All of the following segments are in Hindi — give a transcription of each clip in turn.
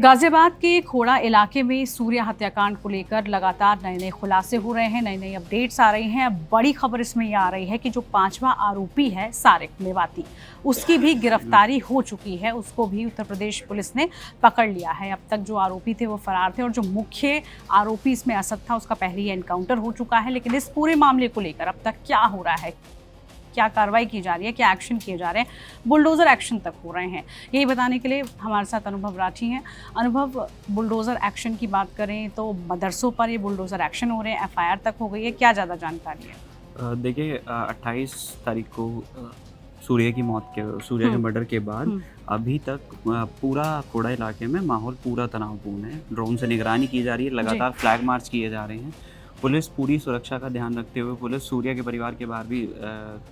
गाजियाबाद के खोड़ा इलाके में सूर्य हत्याकांड को लेकर लगातार नए नए खुलासे हो रहे हैं, नई नई अपडेट्स आ रही हैं। अब बड़ी खबर इसमें ये आ रही है कि जो 5वां आरोपी है सारिक मेवाती, उसकी भी गिरफ्तारी हो चुकी है। उसको भी उत्तर प्रदेश पुलिस ने पकड़ लिया है। अब तक जो आरोपी थे वो फरार थे और जो मुख्य आरोपी इसमें असद था, उसका पहले ही एनकाउंटर हो चुका है। लेकिन इस पूरे मामले को लेकर अब तक क्या हो रहा है, क्या कार्रवाई की जा रही है, क्या एक्शन किए जा रहे हैं, बुलडोज़र एक्शन तक हो रहे हैं, यही बताने के लिए हमारे साथ अनुभव राठी हैं। अनुभव, बुलडोज़र एक्शन की बात करें तो मदरसों पर ये बुलडोज़र एक्शन हो रहे हैं, एफआईआर तक हो गई है, क्या ज़्यादा जानकारी है? देखिए, 28 तारीख को सूर्य के मर्डर के बाद अभी तक पूरा खोड़ा इलाके में माहौल पूरा तनावपूर्ण है। ड्रोन से निगरानी की जा रही है, लगातार फ्लैग मार्च किए जा रहे हैं। पुलिस पूरी सुरक्षा का ध्यान रखते हुए पुलिस सूर्य के परिवार के बाहर भी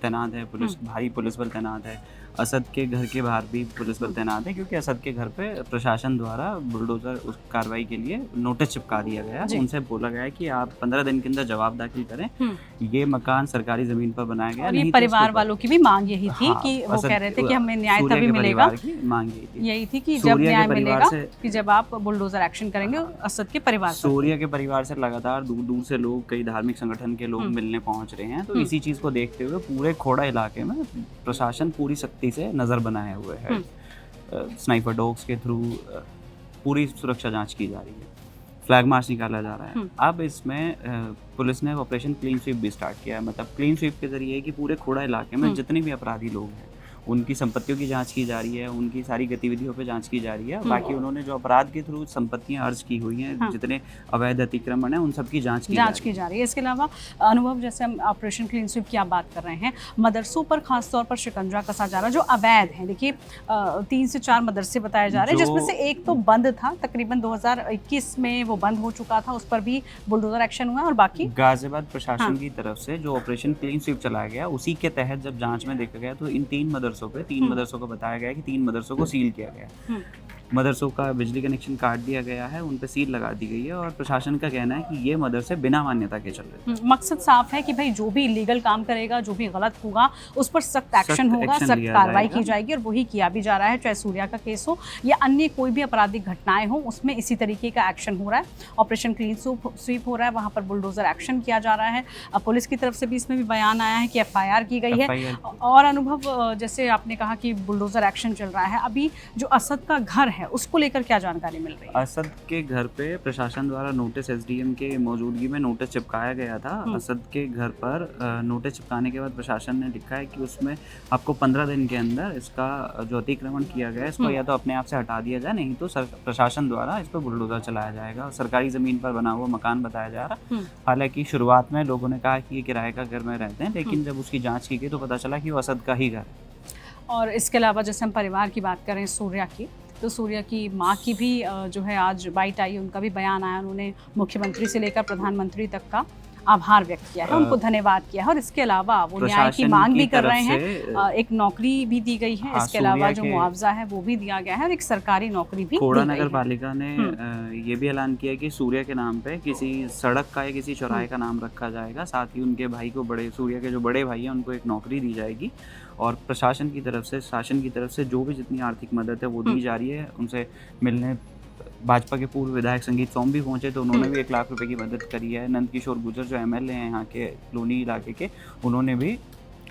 तैनात है। पुलिस भारी पुलिस बल तैनात है। असद के घर के बाहर भी पुलिस बल तैनात है, क्योंकि असद के घर पे प्रशासन द्वारा बुलडोज़र उस कार्रवाई के लिए नोटिस चिपका दिया गया। उनसे बोला गया है कि आप 15 दिन के अंदर जवाब दाखिल करें। ये मकान सरकारी ज़मीन पर बनाया गया। और ये परिवार वालों की भी मांग यही थी कि वो कह रहे थे कि हमें न्याय तभी मिलेगा। मांग यही थी कि जब न्याय मिलेगा, कि जब आप बुलडोज़र एक्शन करेंगे असद के परिवार। सूर्य के परिवार से लगातार दूर दूर से लोग, कई धार्मिक संगठन के लोग मिलने पहुंच रहे हैं। तो इसी चीज़ को देखते हुए पूरे खोड़ा इलाके में प्रशासन पूरी सख्ती से नज़र बनाए हुए है। स्नाइपर डॉग्स के थ्रू पूरी सुरक्षा जांच की जा रही है, फ्लैग मार्च निकाला जा रहा है। अब इसमें पुलिस ने ऑपरेशन क्लीन स्वीप भी स्टार्ट किया है। मतलब क्लीन स्वीप के जरिए कि पूरे खोड़ा इलाके में जितने भी अपराधी लोग हैं उनकी संपत्तियों की जांच की जा रही है, उनकी सारी गतिविधियों पे जांच की जा रही है। बाकी उन्होंने जो अपराध के थ्रू संपत्तियां अर्ज की हुई हैं, जितने अवैध अतिक्रमण है, उन सब की जांच की जा रही है। इसके अलावा अनुभव, जैसे हम ऑपरेशन क्लीन स्वीप की आप बात कर रहे हैं, मदरसों पर खास तौर पर शिकंजा कसा जा रहा है जो अवैध है। देखिए 3 से 4 मदरसे बताए जा रहे हैं, जिसमें से एक तो बंद था, तकरीबन 2021 में वो बंद हो चुका था, उस पर भी बुलडोजर एक्शन हुआ। और बाकी गाजियाबाद प्रशासन की तरफ से जो ऑपरेशन क्लीन स्वीप चलाया गया, उसी के तहत जब जांच में देखा गया तो इन 3 मदरसों को बताया गया कि 3 मदरसों को सील किया गया। मदरसों का बिजली कनेक्शन काट दिया गया है, उन पे सील लगा दी गई है और प्रशासन का कहना है कि ये मदरसे बिना मान्यता के चल रहे हैं। मकसद साफ है कि भाई जो भी इलीगल काम करेगा, जो भी गलत होगा, उस पर सख्त एक्शन होगा, सख्त कार्रवाई की जाएगी। और वही किया भी जा रहा है, चाहे सूर्या का केस हो या अन्य कोई भी आपराधिक घटनाएं हो, उसमें इसी तरीके का एक्शन हो रहा है। ऑपरेशन क्लीन स्वीप हो रहा है, वहाँ पर बुलडोजर एक्शन किया जा रहा है। पुलिस की तरफ से भी इसमें भी बयान आया है कि एफआईआर की गई है। और अनुभव, जैसे आपने कहा कि बुलडोजर एक्शन चल रहा है, अभी जो असद का घर है उसको लेकर क्या जानकारी मिल रही है? असद के घर पे प्रशासन द्वारा नोटिस, एसडीएम के मौजूदगी में नोटिस चिपकाया गया था। असद के घर पर नोटिस चिपकाने के बाद प्रशासन ने लिखा है कि उसमें आपको 15 दिन के अंदर इसका जो अतिक्रमण किया गया है इसको या तो अपने आप से हटा दिया जाए, नहीं तो प्रशासन द्वारा इस पर बुलडोजर चलाया जाएगा। सरकारी ज़मीन पर बना हुआ मकान बताया जा रहा। हालांकि शुरुआत में लोगों ने कहा कि ये किराए का घर में रहते हैं, लेकिन जब उसकी जाँच की गई तो पता चला कि वो असद का ही घर है। और इसके अलावा जैसे हम परिवार की बात करें सूर्या की, तो सूर्या की मां की भी जो है आज बाइट आई, उनका भी बयान आया। उन्होंने मुख्यमंत्री से लेकर प्रधानमंत्री तक का आभार व्यक्त किया है, उनको धन्यवाद किया है। और इसके अलावा वो न्याय की मांग भी कर रहे हैं। एक नौकरी भी दी गई है, इसके अलावा जो मुआवजा है वो भी दिया गया है और एक सरकारी नौकरी भी। खोड़ा नगर पालिका ने ये भी ऐलान किया कि सूर्य के नाम पे किसी सड़क का या किसी चौराहे का नाम रखा जाएगा। साथ ही उनके भाई को, सूर्य के जो बड़े भाई हैं, उनको एक नौकरी दी जाएगी। और प्रशासन की तरफ से, शासन की तरफ से जो भी जितनी आर्थिक मदद है वो दी जा रही है। उनसे मिलने भाजपा के पूर्व विधायक संगीत सोम भी पहुंचे, तो उन्होंने भी 1 लाख रुपए की मदद करी है। नंद किशोर गुर्जर जो एमएलए हैं यहाँ के लोनी इलाके के, उन्होंने भी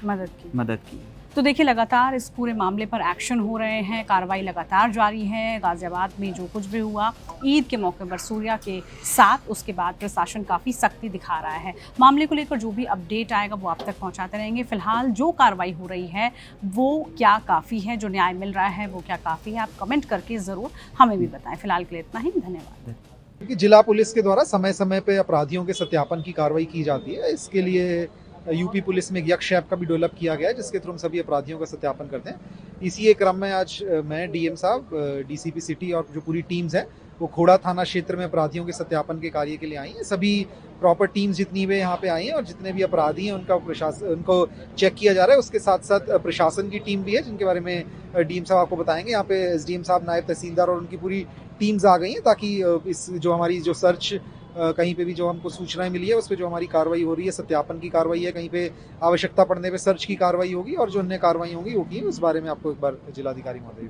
मदद की। तो देखिए, लगातार इस पूरे मामले पर एक्शन हो रहे हैं, कार्रवाई लगातार जारी है। गाजियाबाद में जो कुछ भी हुआ ईद के मौके पर सूर्या के साथ, उसके बाद प्रशासन काफ़ी सख्ती दिखा रहा है। मामले को लेकर जो भी अपडेट आएगा वो आप तक पहुंचाते रहेंगे। फिलहाल जो कार्रवाई हो रही है वो क्या काफ़ी है, जो न्याय मिल रहा है वो क्या काफ़ी है, आप कमेंट करके ज़रूर हमें भी बताएं। फिलहाल के लिए इतना ही, धन्यवाद। क्योंकि जिला पुलिस के द्वारा समय समय पर अपराधियों के सत्यापन की कार्रवाई की जाती है। इसके लिए यूपी पुलिस में यक्ष ऐप का भी डेवलप किया गया है, जिसके थ्रू हम सभी अपराधियों का सत्यापन करते हैं। इसी क्रम में आज मैं, डीएम साहब, डीसीपी सिटी और जो पूरी टीम्स हैं वो खोड़ा थाना क्षेत्र में अपराधियों के सत्यापन के कार्य के लिए आई हैं। सभी प्रॉपर टीम्स जितनी भी यहाँ पे आई हैं और जितने भी अपराधी हैं उनको चेक किया जा रहा है। उसके साथ साथ प्रशासन की टीम भी है, जिनके बारे में डीएम साहब आपको बताएंगे। यहाँ पे एसडीएम साहब, नायब तहसीलदार और उनकी पूरी टीम्स आ गई हैं, ताकि इस जो हमारी जो सर्च कहीं पे भी जो हमको सूचनाएं मिली है उस पर जो हमारी कार्रवाई हो रही है, सत्यापन की कार्रवाई है, कहीं पे आवश्यकता पड़ने पे सर्च की कार्रवाई होगी और जो अन्य कार्रवाई होगी वो की, उस बारे में आपको एक बार जिलाधिकारी महोदय।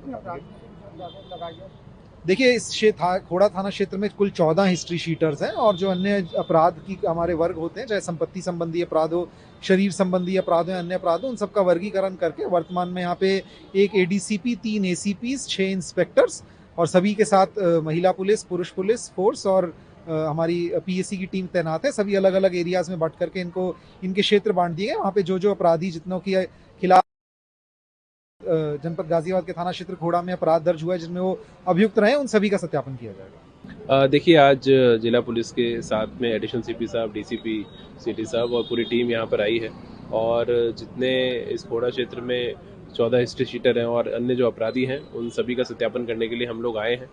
देखिए इस खोड़ा थाना क्षेत्र में कुल 14 हिस्ट्री शीटर्स हैं और जो अन्य अपराध की हमारे वर्ग होते हैं, चाहे संपत्ति संबंधी अपराध हो, शरीर संबंधी अपराध हो, अन्य अपराध हो, उन सबका वर्गीकरण करके वर्तमान में यहाँ पे एक एडीसीपी, 3 एसीपीज, 6 इंस्पेक्टर्स और सभी के साथ महिला पुलिस, पुरुष पुलिस फोर्स और हमारी पीएससी की टीम तैनात है। सभी अलग अलग एरियाज में बांट करके इनके क्षेत्र बांट दिए गए। वहाँ पे जो अपराधी जितनों के खिलाफ जनपद गाजियाबाद के थाना क्षेत्र खोड़ा में अपराध दर्ज हुआ है जिसमें वो अभियुक्त रहे, उन सभी का सत्यापन किया जाएगा। देखिए आज जिला पुलिस के साथ में एडिशनल सीपी साहब, डीसीपी सिटी साहब और पूरी टीम यहाँ पर आई है और जितने इस खोड़ा क्षेत्र में 14 हिस्ट्री शीटर हैं और अन्य जो अपराधी हैं उन सभी का सत्यापन करने के लिए हम लोग आए हैं।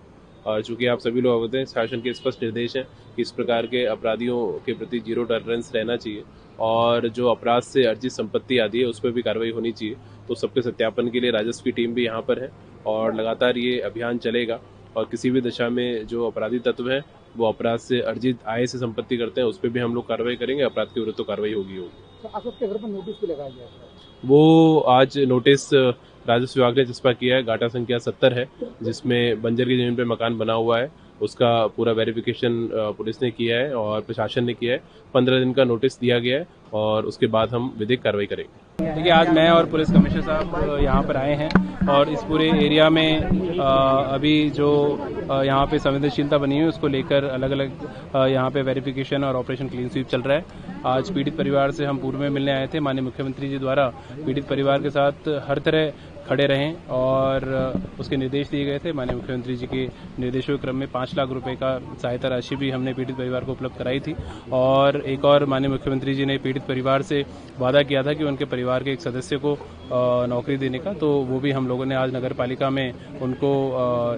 और चूँकि आप सभी लोग अवगत हैं, शासन के स्पष्ट निर्देश हैं कि इस प्रकार के अपराधियों के प्रति जीरो टॉलरेंस रहना चाहिए और जो अपराध से अर्जित संपत्ति आदि है उस पर भी कार्रवाई होनी चाहिए। तो सबके सत्यापन के लिए राजस्व की टीम भी यहाँ पर है और लगातार ये अभियान चलेगा और किसी भी दशा में जो अपराधी तत्व हैं वो अपराध से अर्जित आय से संपत्ति करते हैं उस पर भी हम लोग कार्रवाई करेंगे। अपराध के विरुद्ध तो कार्रवाई होगी। आपके घर पर नोटिस भी लगाया गया है? वो आज नोटिस राजस्व विभाग ने जिसपा किया है, गाटा संख्या 70 है, जिसमें बंजर की जमीन पर मकान बना हुआ है, उसका पूरा वेरिफिकेशन पुलिस ने किया है और प्रशासन ने किया है। 15 दिन का नोटिस दिया गया है और उसके बाद हम विधिक कार्रवाई करेंगे। देखिए आज मैं और पुलिस कमिश्नर साहब यहाँ पर आए हैं और इस पूरे एरिया में अभी जो यहाँ पे संवेदनशीलता बनी है उसको लेकर अलग अलग यहाँ पे वेरिफिकेशन और ऑपरेशन क्लीन स्वीप चल रहा है। आज पीड़ित परिवार से हम पूर्व में मिलने आए थे। माननीय मुख्यमंत्री जी द्वारा पीड़ित परिवार के साथ हर तरह खड़े रहें और उसके निर्देश दिए गए थे। माननीय मुख्यमंत्री जी के निर्देशों के क्रम में 5 लाख रुपए का सहायता राशि भी हमने पीड़ित परिवार को उपलब्ध कराई थी और एक और माननीय मुख्यमंत्री जी ने पीड़ित परिवार से वादा किया था कि उनके परिवार के एक सदस्य को नौकरी देने का, तो वो भी हम लोगों ने आज नगर पालिका में उनको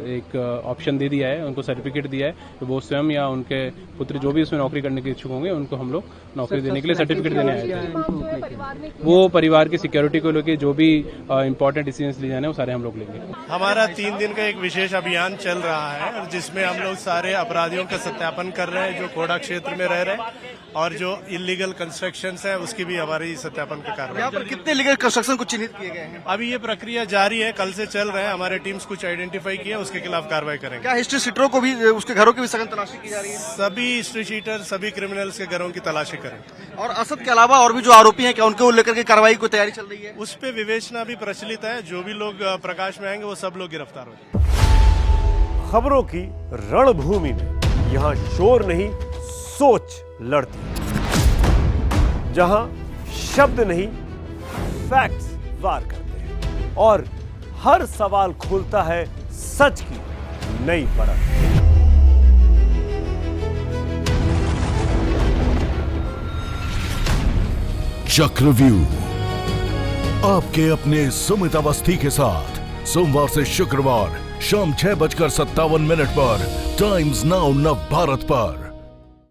एक ऑप्शन दे दिया है, उनको सर्टिफिकेट दिया है कि वो स्वयं या उनके पुत्र जो भी उसमें नौकरी करने के इच्छुक होंगे उनको हम लोग नौकरी देने के लिए सर्टिफिकेट देने आए थे। वो परिवार की सिक्योरिटी को लेकर जो भी इम्पोर्टेंट डिसीजंस लिए जाने वो सारे हम लोग लेंगे। हमारा 3 दिन का एक विशेष अभियान चल रहा है और जिसमें हम लोग सारे अपराधियों का सत्यापन कर रहे हैं जो खोड़ा क्षेत्र में रह रहे हैं और जो इलीगल कंस्ट्रक्शंस है उसकी भी हमारी सत्यापन का कार्य। यहाँ पर कितने लीगल कंस्ट्रक्शन को चिन्हित किए गए हैं? अभी ये प्रक्रिया जारी है, कल से चल रहे हैं। हमारे टीम्स कुछ आइडेंटिफाई किए, उसके खिलाफ कार्रवाई करेंगे। क्या हिस्ट्री शीटरों को भी, उसके घरों की भी सघन तलाशी की जा रही है? सभी हिस्ट्री शीटर, सभी क्रिमिनल्स के घरों की तलाशी करेंगे। और असद के अलावा और भी जो आरोपी हैं क्या उनको लेकर के कार्रवाई की तैयारी चल रही है? उस पर विवेचना भी प्रचलित है। जो भी लोग प्रकाश में आएंगे वो सब लोग गिरफ्तार हो जाएंगे। खबरों की रणभूमि में यहाँ शोर नहीं सोच लड़ती है, जहां शब्द नहीं फैक्ट्स वार करते हैं और हर सवाल खोलता है सच की नई परत। चक्रव्यूह आपके अपने सुमित अवस्थी के साथ सोमवार से शुक्रवार शाम 6:57 पर टाइम्स नाउ नव भारत पर।